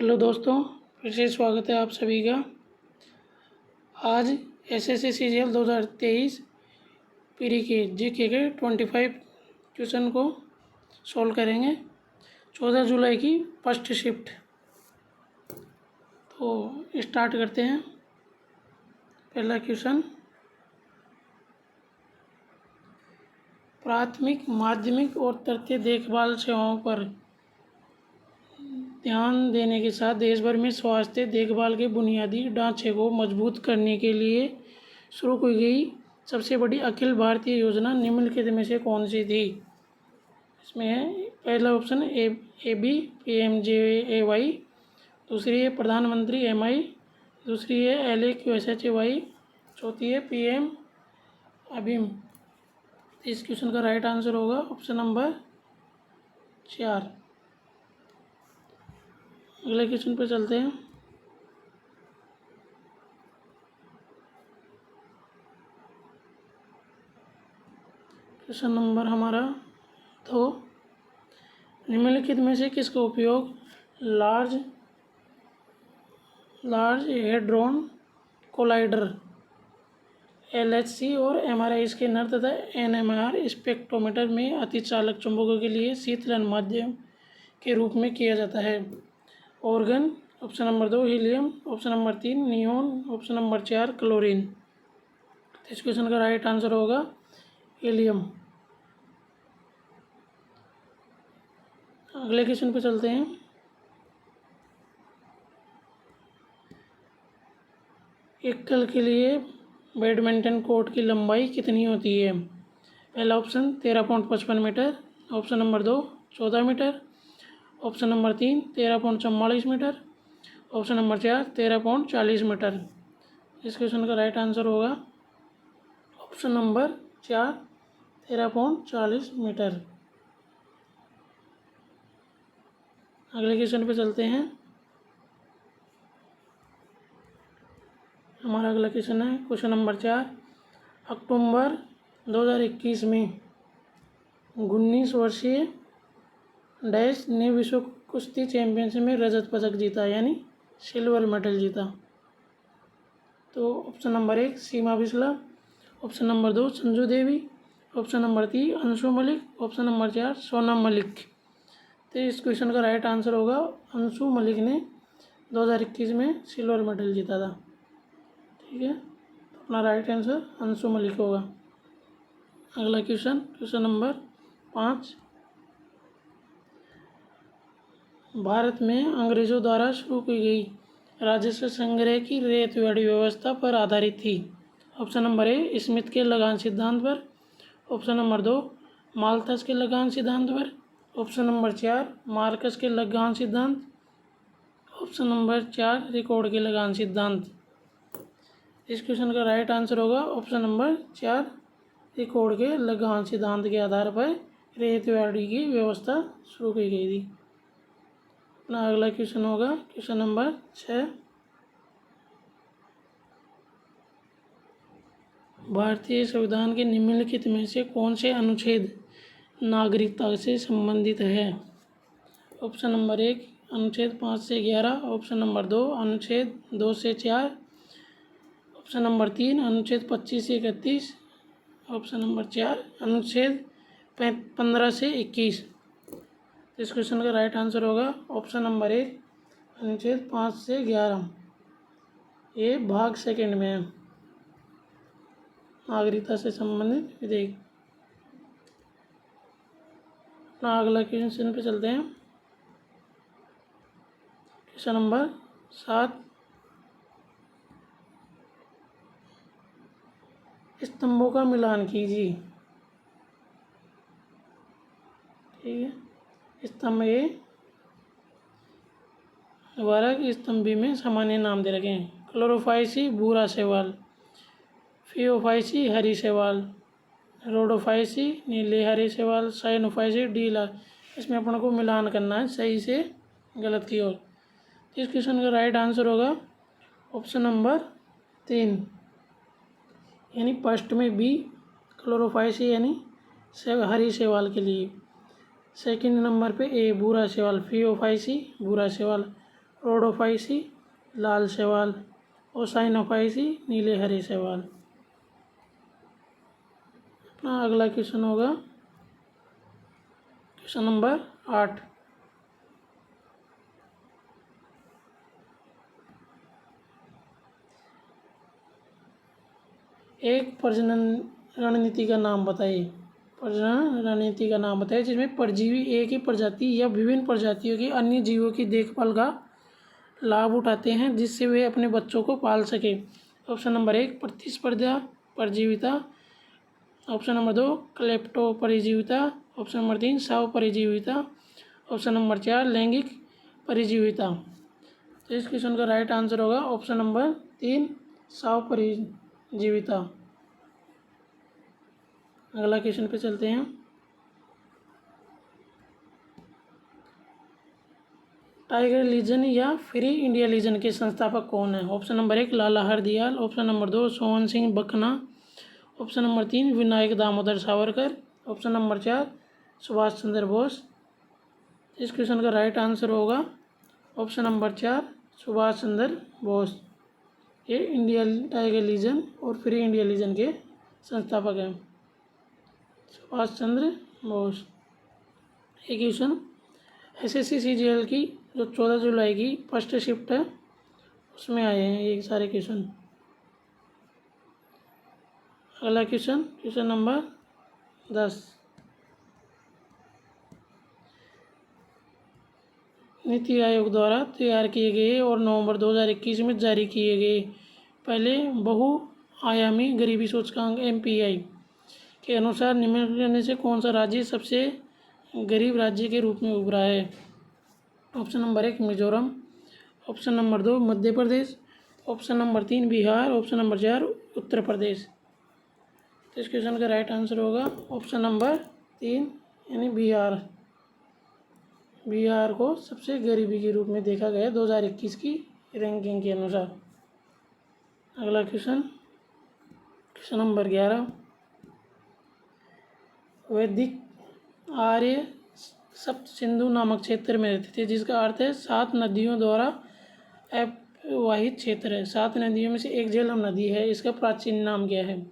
Hello दोस्तों, फिर से स्वागत है आप सभी का। आज एसएससी सीजीएल 2023 पीरी के जीके के 25 क्वेश्चन को सॉल्व करेंगे। 14 जुलाई की फर्स्ट शिफ्ट। तो स्टार्ट करते हैं। पहला क्वेश्चन, प्राथमिक, माध्यमिक और तृतीय देखभाल सेवाओं पर ध्यान देने के साथ देश भर में स्वास्थ्य देखभाल के बुनियादी ढांचे को मजबूत करने के लिए शुरू की गई सबसे बड़ी अखिल भारतीय योजना निम्नलिखित में से कौन सी थी? इसमें है पहला ऑप्शन ए बी PMJAY, दूसरी है प्रधानमंत्री MI, दूसरी है LAQSHY, चौथी है PM अभिम। इस क्वेश्चन का राइट आंसर होगा ऑप्शन नंबर 4। अगले क्वेश्चन पर चलते हैं। क्वेश्चन नंबर हमारा 2, निम्नलिखित में से किसका उपयोग लार्ज हेड्रॉन कोलाइडर LHC और MRI स्कैनर तथा NMR स्पेक्ट्रोमीटर में अतिचालक चुंबकों के लिए शीतलन माध्यम के रूप में किया जाता है? Organ, option number 2 helium, option number 3 neon, option number 4 chlorine. इस क्वेश्चन का राइट आंसर होगा हीलियम। अगले क्वेश्चन पे चलते हैं। एक कल के लिए बैडमिंटन कोर्ट की लंबाई कितनी होती है? पहला option 13.55 metre, option number 2 14 metre, option number 3 13.44 metre, option number 4 13.40 metre. इस क्वेश्चन का राइट आंसर होगा ऑप्शन नंबर 4 13.40 मीटर। अगले क्वेश्चन पे चलते हैं। हमारा अगला क्वेश्चन है क्वेश्चन नंबर 4, अक्टूबर 2021 में 19 वर्षीय डैश ने विश्व कुश्ती चैंपियनशिप में रजत पदक जीता, यानी सिल्वर मेडल जीता। तो option number 1 Seema Bisla, option number 2 Sanju Devi, option number 3 Anshu Malik, option number 4 Sonam Malik. तो इस क्वेश्चन का राइट आंसर होगा अंशु मलिक ने 2021 में सिल्वर मेडल जीता था। ठीक है, तो अपना राइट आंसर अंशु मलिक होगा। अगला क्वेश्चन नंबर 5, भारत में अंग्रेजों द्वारा शुरू की गई राजस्व संग्रह की रेतवाड़ी व्यवस्था पर आधारित थी? ऑप्शन नंबर ए स्मिथ के लगान सिद्धांत पर, ऑप्शन नंबर 2 माल्थस के लगान सिद्धांत पर, ऑप्शन नंबर 4 मार्कस के लगान सिद्धांत, ऑप्शन नंबर 4 रिकॉर्ड के लगान सिद्धांत। इस क्वेश्चन का राइट आंसर होगा ऑप्शन नंबर 4 रिकॉर्ड के लगान सिद्धांत के आधार पर रेतवाड़ी की व्यवस्था शुरू की गई थी। अपना अगला क्वेश्चन होगा क्वेश्चन नंबर 6, भारतीय संविधान के निम्नलिखित में से कौन से अनुच्छेद नागरिकता से संबंधित है? ऑप्शन नंबर 1 अनुच्छेद 5 से 11, ऑप्शन नंबर 2 अनुच्छेद 2 से 4, ऑप्शन नंबर 3 अनुच्छेद 25 से 31, ऑप्शन नंबर 4 अनुच्छेद 15 से 21। इस क्वेश्चन का राइट आंसर होगा ऑप्शन नंबर 1 अनुच्छेद 5 से 11। ये भाग सेकंड में है, नागरिकता से संबंधित विधेयक। अपना अगला क्वेश्चन पे चलते हैं। क्वेश्चन नंबर 7, स्तंभों का मिलान कीजिए। ठीक है, स्तंभ ए वर्ग स्तंभ बी में सामान्य नाम दे रखे हैं। क्लोरोफाइसी भूरा शैवाल, फियोफाइसी हरी शैवाल, रोडोफाइसी नीले हरे शैवाल, साइनोफाइसी ढीला। इसमें अपन को मिलान करना है सही से गलत की ओर। इस क्वेश्चन का राइट आंसर होगा ऑप्शन नंबर 3, यानी फर्स्ट में बी क्लोरोफाइसी यानी हरी शैवाल के लिए, सेकंड नंबर पे ए भूरा शैवाल फियोफाइसी भूरा शैवाल, रोडोफाइसी लाल शैवाल, ओसाइनोफाइसी नीले हरे शैवाल। अपना अगला क्वेश्चन होगा क्वेश्चन नंबर 8। एक प्रजनन रणनीति का नाम बताइए। प्रजनन रणनीति का नाम बताइए जिसमें परजीवी एक ही प्रजाति या विभिन्न प्रजातियों की अन्य जीवों की देखभाल का लाभ उठाते हैं जिससे वे अपने बच्चों को पाल सके। ऑप्शन नंबर 1 प्रतिस्पर्धा परजीविता, ऑप्शन नंबर 2 क्लेप्टो परजीविता, ऑप्शन नंबर 3 साव परजीविता, ऑप्शन नंबर 4 लैंगिक परजीविता। तो इस क्वेश्चन का राइट आंसर होगा ऑप्शन नंबर 3 साव परजीविता। अगला क्वेश्चन पे चलते हैं। टाइगर लीजन या फ्री इंडिया लीजन के संस्थापक कौन है? Option number 1 Lala Hardayal, option number 2 Sohan Singh बखना, option number 3 Vinayak Damodar Savarkar, option number 4 Subhash Chandra Bose. इस क्वेश्चन का राइट आंसर होगा ऑप्शन नंबर 4 सुभाष चंद्र बोस। ये इंडिया टाइगर लीजन और फ्री इंडिया लीजन के संस्थापक हैं सुभाष चंद्र बोस। ये क्वेश्चन SSC CGL की जो 14 जुलाई की फर्स्ट शिफ्ट है उसमें आए हैं ये सारे क्वेश्चन। अगला question question number 10। NITI Aayog द्वारा तैयार किए गए और नवंबर 2021 में जारी किए गए पहले बहुआयामी गरीबी सूचकांक MPI के अनुसार निम्नलिखित में से कौन सा राज्य सबसे गरीब राज्य के रूप में उभरा है? Option number 1 Mizoram, option number 2 Madhya Pradesh, option number 3 Bihar, option number 4 Uttar Pradesh. तो इस क्वेश्चन का राइट आंसर होगा ऑप्शन नंबर 3 यानी बिहार। बिहार को सबसे गरीबी के रूप में देखा गया 2021 की रैंकिंग के अनुसार। अगला क्वेश्चन क्वेश्चन नंबर 11। वैदिक आर्य सप्त सिंधु नामक क्षेत्र में रहते थे जिसका अर्थ है 7 नदियों द्वारा अपवाहित क्षेत्र है। 7 नदियों में से एक झेलम नदी है, इसका प्राचीन नाम क्या है?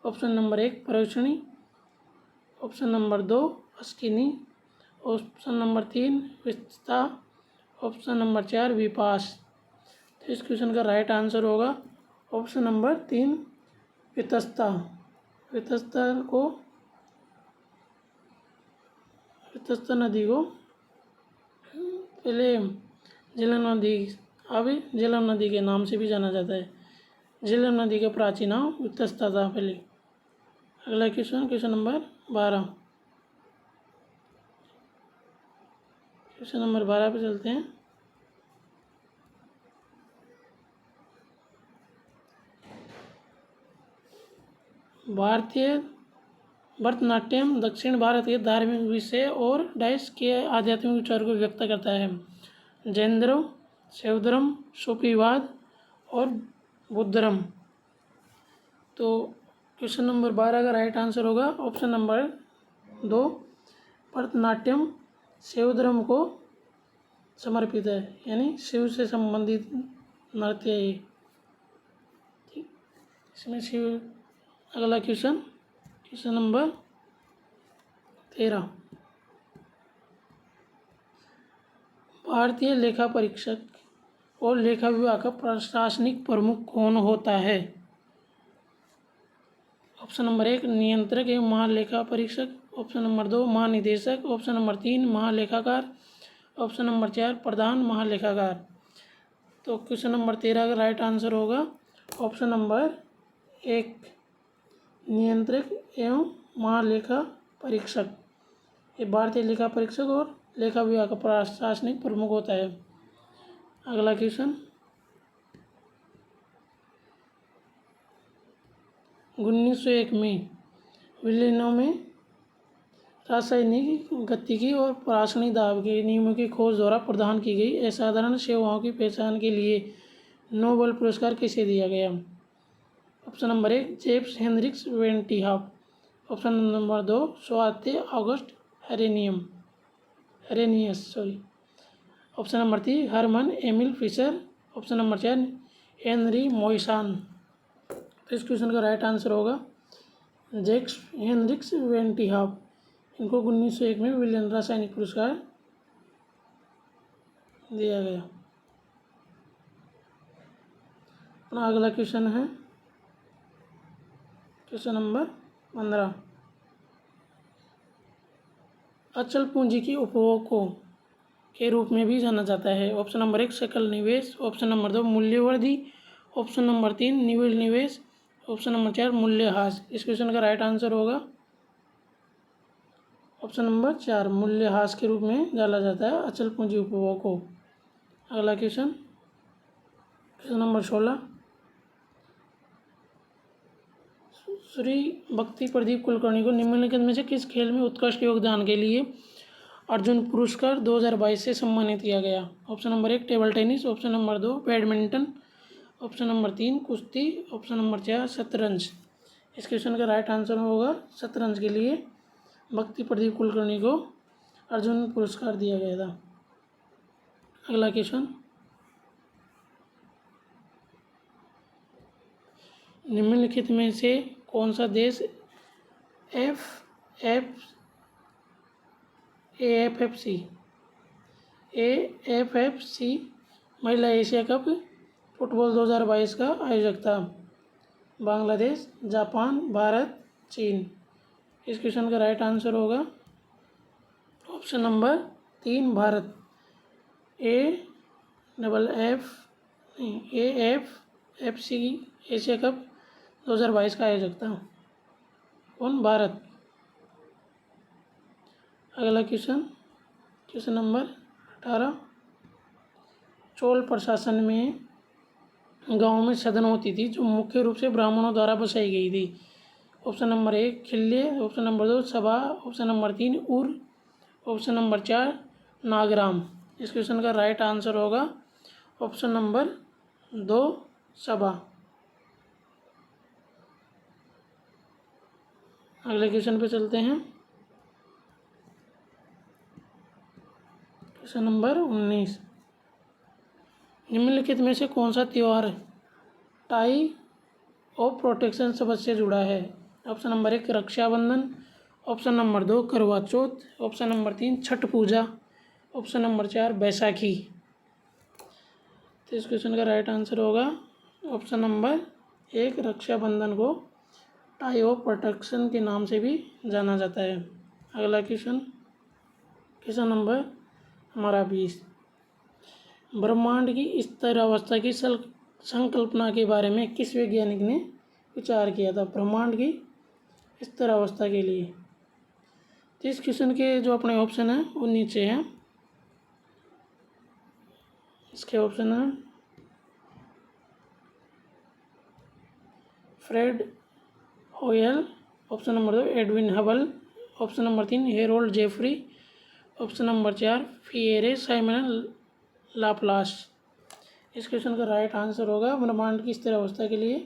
ऑप्शन नंबर 1 परवशनी, option number 2 Asikni, option number 3 विस्ता, ऑप्शन नंबर 4 विपास। तो इस क्वेश्चन का राइट आंसर होगा ऑप्शन नंबर 3 वितस्ता। वितस्ता नदी को पहले झेलम नदी, अब झेलम नदी के नाम से भी जाना जाता है। झेलम नदी का प्राचीन नाम वितस्ता था पहले। अगला question question number 12। Question number 12 पे चलते हैं। भारतीय भरतनाट्यम दक्षिण भारत के धार्मिक विषय और डैश के आध्यात्मिक विचार को व्यक्त करता है। जैन धर्म, शैव धर्म, सूफीवाद और बुद्ध धर्म। तो क्वेश्चन नंबर 12 का राइट आंसर होगा ऑप्शन नंबर 2 भरतनाट्यम शैव धर्म को समर्पित है, यानी शिव से संबंधित नृत्य है ये। ठीक, इसमें शिव। अगला क्वेश्चन क्वेश्चन नंबर 13। भारतीय लेखा परीक्षक और लेखा विभाग का प्रशासनिक प्रमुख कौन होता है? ऑप्शन नंबर 1 नियंत्रक एवं महालेखा परीक्षक, ऑप्शन नंबर 2 महानिदेशक, ऑप्शन नंबर 3 महालेखाकार, ऑप्शन नंबर 4 प्रधान महालेखाकार। तो क्वेश्चन नंबर 13 का राइट आंसर होगा ऑप्शन नंबर 1 नियंत्रक एवं महालेखा परीक्षक। ये भारतीय लेखा परीक्षक और लेखा विभाग का प्रशासनिक प्रमुख होता है। अगला क्वेश्चन 1901 में विलियनों में रासायनिक गतिकी और परासनी दाब के नियमों की खोज द्वारा प्रदान की गई असाधारण सेवाओं की पहचान के लिए नोबेल पुरस्कार किसे दिया गया? Option number 1 James Henricus van't Hoff, option number 2 Svante August Arrhenius, option number 3 Hermann Emil Fischer. Option number 4 Henri Moissan. तो इस क्वेश्चन का राइट आंसर होगा जैक्स हेनरिक्स वेंटिहाफ। इनको 1901 में विलियम रासायनिक पुरस्कार दिया गया। अपना अगला क्वेश्चन है क्वेश्चन नंबर 15। अचल पूंजी की उपभोग को के रूप में भी जाना जाता है। ऑप्शन नंबर 1 सकल निवेश। Option number 2 मूल्यवर्धी। ऑप्शन नंबर 3 निविड़ निवेश। ऑप्शन नंबर 4 मूल्यह्रास। इस क्वेश्चन का राइट आंसर होगा ऑप्शन नंबर 4 मूल्यह्रास के रूप में जाना जाता है अचल पूंजी उपभोग को। अगला क्वेश्चन क्वेश्चन नंबर 16। श्री भक्ति प्रदीप कुलकर्णी को निम्नलिखित में से किस खेल में उत्कृष्ट योगदान के लिए अर्जुन पुरस्कार 2022 से सम्मानित किया गया। Option number 1 table tennis. Option number 2 badminton. Option number 3 कुश्ती। ऑप्शन नंबर 4 शतरंज। इस क्वेश्चन का राइट आंसर होगा शतरंज के लिए भक्ति प्रदीप कुलकर्णी को अर्जुन पुरस्कार दिया गया था। अगला क्वेश्चन निम्नलिखित में से कौन सा देश एएफएफसी महिला एशिया कप फुटबॉल 2022 का आयोजक था। बांग्लादेश, जापान, भारत, चीन। इस क्वेश्चन का राइट आंसर होगा option number 3 Bharat. AFFC Asia cup 2022 का आयोजक था कौन? भारत। अगला क्वेश्चन क्वेश्चन नंबर 18। चोल प्रशासन में गांव में सदन होती थी जो मुख्य रूप से ब्राह्मणों द्वारा बसाई गई थी। Option number 1 खिल्ले। ऑप्शन नंबर 2 सभा। ऑप्शन नंबर 3 उर। Option number 4 नागराम। इस क्वेश्चन का राइट आंसर होगा ऑप्शन नंबर 2 सभा। अगले क्वेश्चन पे चलते हैं क्वेश्चन नंबर 19। निम्नलिखित में से कौन सा त्यौहार टाई ऑफ प्रोटेक्शन शब्द से जुड़ा है। Option number 1 Rakshabandhan. Option number 2 Karva Chauth. Option number 3 Chhath Puja. Option number 4 Baisakhi. तो इस क्वेश्चन का राइट आंसर होगा ऑप्शन नंबर 1 रक्षाबंधन को टाई ऑफ प्रोटेक्शन के नाम से भी जाना जाता है। अगला क्वेश्चन क्वेश्चन नंबर हमारा 20। ब्रह्मांड की स्थिर अवस्था की संकल्पना के बारे में किस वैज्ञानिक ने विचार किया था ब्रह्मांड की स्थिर अवस्था के लिए। तो इस क्वेश्चन के जो अपने ऑप्शन हैं वो नीचे हैं। इसके ऑप्शन हैं Fred Hoyle. Option number 2 Edwin Hubble. Option number 3 Harold Jeffreys. Option number 4 Pierre Simon Laplace. इस क्वेश्चन का राइट आंसर होगा ब्रह्मांड की स्थिर अवस्था के लिए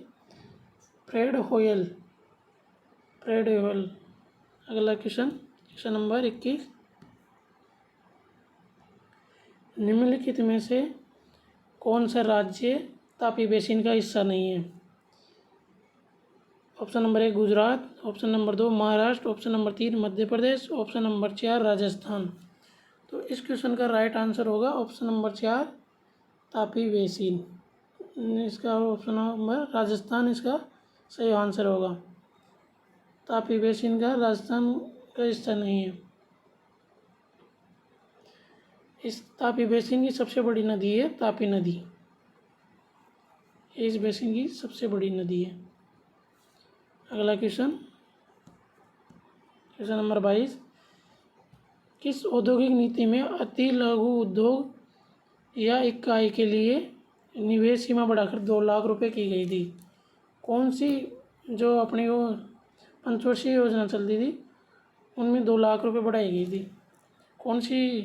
फ्रेड होयल। अगला क्वेश्चन क्वेश्चन नंबर 21। निम्नलिखित में से कौन सा राज्य तापी बेसिन का हिस्सा नहीं है। Option number 1 Gujarat. Option number 2 Maharashtra. Option number 3 Madhya Pradesh. Option number 4 Rajasthan. तो इस क्वेश्चन का राइट आंसर होगा ऑप्शन नंबर 4 तापी बेसिन। इसका ऑप्शन नंबर राजस्थान इसका सही आंसर होगा। तापी बेसिन का राजस्थान का हिस्सा नहीं है। इस तापी बेसिन की सबसे बड़ी नदी है तापी नदी। इस बेसिन की सबसे बड़ी नदी है। अगला क्वेश्चन क्वेश्चन नंबर 22। किस औद्योगिक नीति में अति लघु उद्योग या इकाई के लिए निवेश सीमा बढ़ाकर 2 लाख रुपए की गई थी। कौन सी जो अपनी वो पंचवर्षीय योजना चलती थी उनमें 2 लाख रुपए बढ़ाई गई थी। कौन सी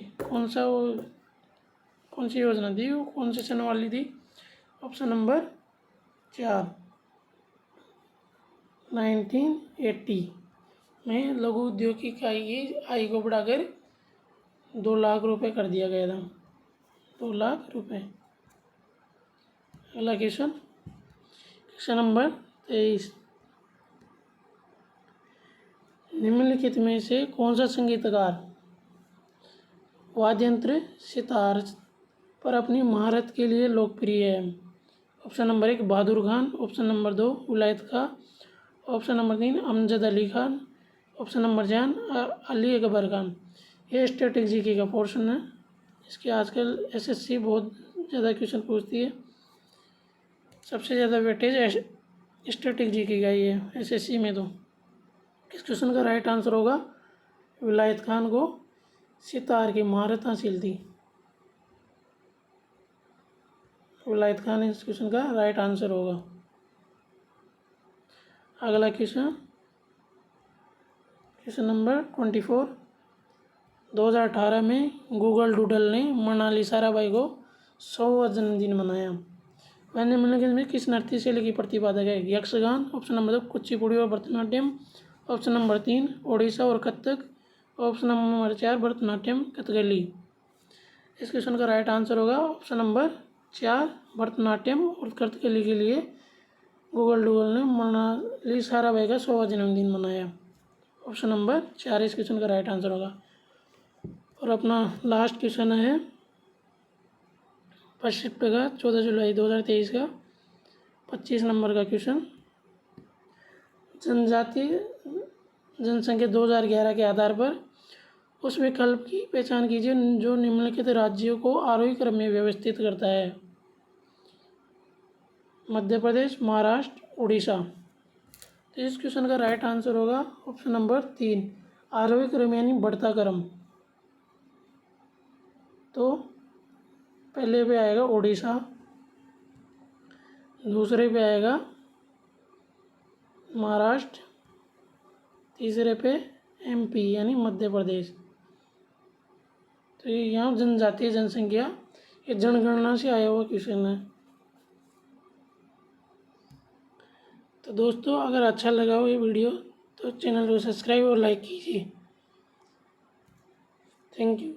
योजना थी वो कौन से सन वाली थी। ऑप्शन नंबर 4 1980 में लघु उद्योग की इकाई की आय को बढ़ाकर 2 लाख रुपए कर दिया गया था। 2 लाख रुपए। अगला क्वेश्चन, क्वेश्चन नंबर 23, निम्नलिखित में से कौन सा संगीतकार वाद्ययंत्र सितार पर अपनी महारत के लिए लोकप्रिय है? Option number 1 Bahadur Khan, option number 2 उलैद Khan, option number 3 Amjad Ali Khan, option number 4 Ali Akbar Khan. ये स्टैटिक जीके का पोर्शन है। इसके आजकल एसएससी बहुत ज़्यादा क्वेश्चन पूछती है। सबसे ज़्यादा वेटेज स्टैटिक जीके का ही है एसएससी में। तो इस क्वेश्चन का राइट आंसर होगा विलायत खान को सितार की महारत हासिल थी। विलायत खान इस क्वेश्चन का राइट आंसर होगा। अगला क्वेश्चन, क्वेश्चन नंबर 24, 2018 में गूगल डूडल ने मनाली साराभाई को 100वां जन्मदिन मनाया। वह निम्नलिखित में किस नृत्य शैली की प्रतिपादक है? यक्षगान, ऑप्शन नंबर 2 कुचिपुड़ी और भरतनाट्यम, ऑप्शन नंबर 3 ओडिशा और कथक, ऑप्शन नंबर 4 भरतनाट्यम कथकली। इस क्वेश्चन का राइट आंसर होगा ऑप्शन नंबर 4 भरतनाट्यम और कथकली के लिए गूगल डूडल ने मनाली साराभाई का 100वां जन्मदिन मनाया। ऑप्शन नंबर 4 इस क्वेश्चन का राइट आंसर होगा। और अपना लास्ट क्वेश्चन है 25 का 14 जुलाई 2023 का 25 नंबर का क्वेश्चन, जनजातीय जनसंख्या 2011 के आधार पर उस विकल्प की पहचान कीजिए जो निम्नलिखित राज्यों को आरोही क्रम में व्यवस्थित करता है? मध्य प्रदेश, महाराष्ट्र, उड़ीसा। तो इस क्वेश्चन का राइट आंसर होगा ऑप्शन नंबर 3 आरोही क्रम यानी बढ़ता क्रम। तो पहले पे आएगा उड़ीसा, दूसरे पे आएगा महाराष्ट्र, तीसरे पे एमपी यानी मध्य प्रदेश। तो ये यहाँ जनजातीय जनसंख्या ये जनगणना से आया हुआ क्वेश्चन है। तो दोस्तों अगर अच्छा लगा हो ये वीडियो तो चैनल को सब्सक्राइब और लाइक कीजिए। Thank you.